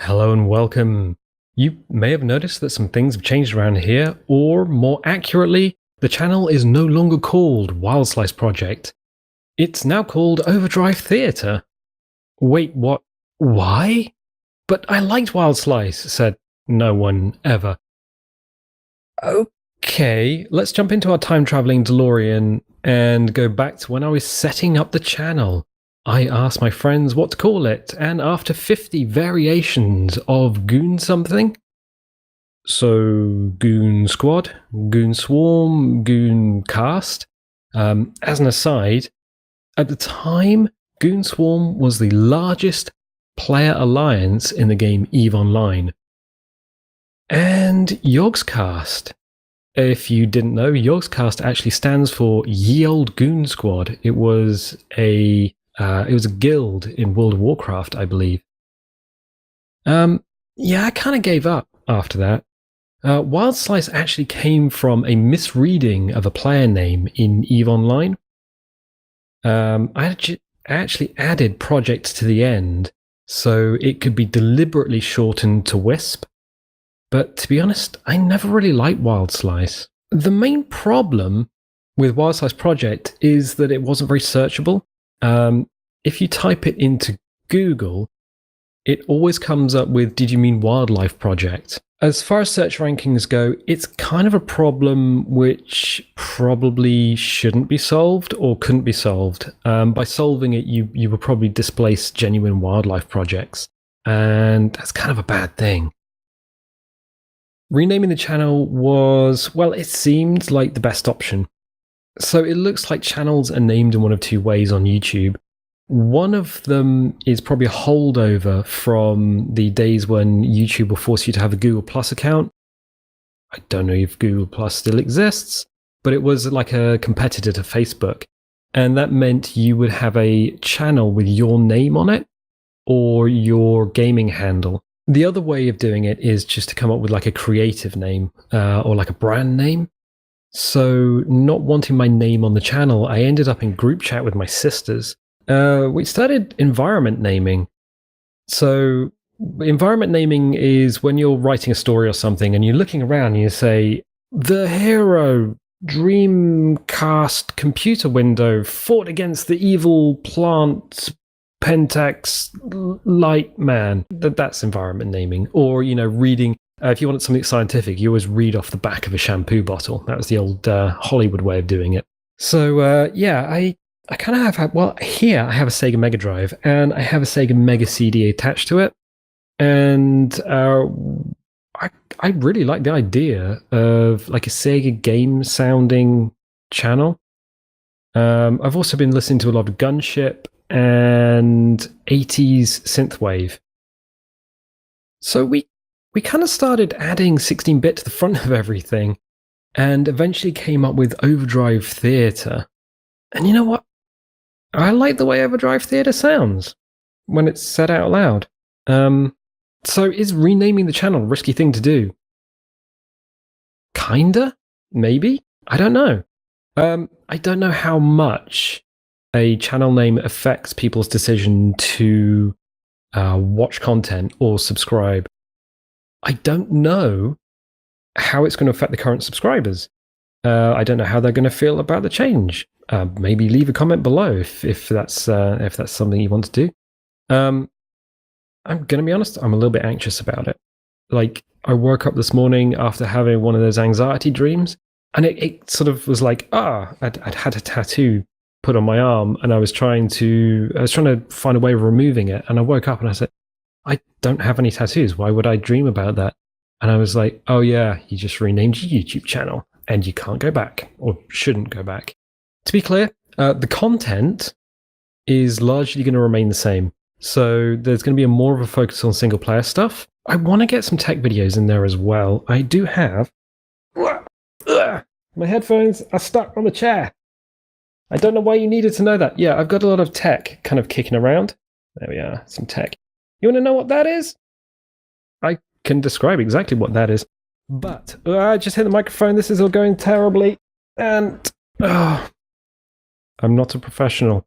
Hello and welcome. You may have noticed that some things have changed around here, or more accurately, the channel is no longer called Wild Slice Project. It's now called Overdrive Theatre. Wait, what? Why? But I liked Wild Slice, said no one ever. Okay, let's jump into our time-traveling DeLorean and go back to when I was setting up the channel. I asked my friends what to call it, and after 50 variations of Goon something, so Goon Squad, Goon Swarm, Goon Cast, as an aside, at the time, Goon Swarm was the largest player alliance in the game EVE Online. And Yogscast. If you didn't know, Yogscast actually stands for Ye Old Goon Squad. It was a guild in World of Warcraft, I believe. Yeah, I kind of gave up after that. Wild Slice actually came from a misreading of a player name in EVE Online. I actually added project to the end, so it could be deliberately shortened to Wisp. But to be honest, I never really liked Wild Slice. The main problem with Wild Slice Project is that it wasn't very searchable. If you type it into Google, it always comes up with, did you mean Wildlife Project? As far as search rankings go, it's kind of a problem which probably shouldn't be solved or couldn't be solved. By solving it, you would probably displace genuine wildlife projects. And that's kind of a bad thing. Renaming the channel was, well, it seemed like the best option. So it looks like channels are named in one of two ways on YouTube. One of them is probably a holdover from the days when YouTube will force you to have a Google Plus account. I don't know if Google Plus still exists, but it was like a competitor to Facebook. And that meant you would have a channel with your name on it or your gaming handle. The other way of doing it is just to come up with like a creative name or like a brand name. So not wanting my name on the channel, I ended up in group chat with my sisters. We started environment naming. So environment naming is when you're writing a story or something and you're looking around and you say, the hero Dreamcast computer window fought against the evil plant Pentax light man. That's environment naming. Or, reading, if you wanted something scientific, you always read off the back of a shampoo bottle. That was the old Hollywood way of doing it. So, I kind of have, here I have a Sega Mega Drive and I have a Sega Mega CD attached to it. And I really like the idea of like a Sega game sounding channel. I've also been listening to a lot of Gunship and 80s synthwave. So we kind of started adding 16-bit to the front of everything and eventually came up with Overdrive Theatre. And you know what? I like the way Overdrive Theatre sounds when it's said out loud. So is renaming the channel a risky thing to do? Kinda? Maybe? I don't know. I don't know how much a channel name affects people's decision to watch content or subscribe. I don't know how it's going to affect the current subscribers. I don't know how they're going to feel about the change. Maybe leave a comment below if that's something you want to do. I'm going to be honest, I'm a little bit anxious about it. Like, I woke up this morning after having one of those anxiety dreams, and it sort of was like, I'd had a tattoo put on my arm, and I was trying to find a way of removing it, and I woke up and I said, I don't have any tattoos. Why would I dream about that? And I was like, oh yeah, you just renamed your YouTube channel, and you can't go back, or shouldn't go back. To be clear, the content is largely going to remain the same. So there's going to be more of a focus on single player stuff. I want to get some tech videos in there as well. I do have... My headphones are stuck on the chair. I don't know why you needed to know that. Yeah, I've got a lot of tech kind of kicking around. There we are, some tech. You want to know what that is? I can describe exactly what that is. But I just hit the microphone. This is all going terribly. And I'm not a professional.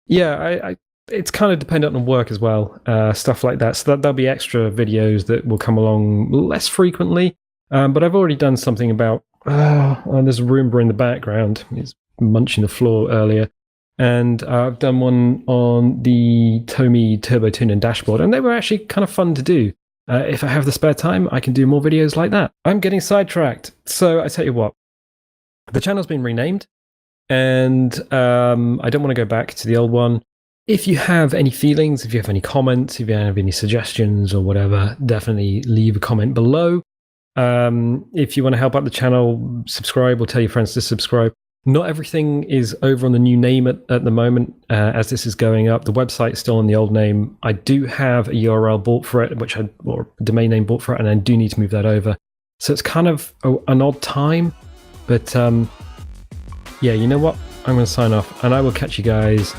Yeah, it's kind of dependent on work as well, stuff like that. So there'll be extra videos that will come along less frequently. But I've already done something about, there's a Roomba in the background. It's munching the floor earlier. And I've done one on the Tomy Turbo Tuning dashboard, and they were actually kind of fun to do. If I have the spare time, I can do more videos like that. I'm getting sidetracked. So I tell you what, the channel's been renamed, and I don't want to go back to the old one. If you have any feelings, if you have any comments, if you have any suggestions or whatever, definitely leave a comment below. If you want to help out the channel, subscribe or tell your friends to subscribe. Not everything is over on the new name at the moment, as this is going up. The website's still on the old name. I do have a URL bought for it, or a domain name bought for it, and I do need to move that over. So it's kind of an odd time, but yeah, you know what? I'm going to sign off, and I will catch you guys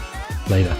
later.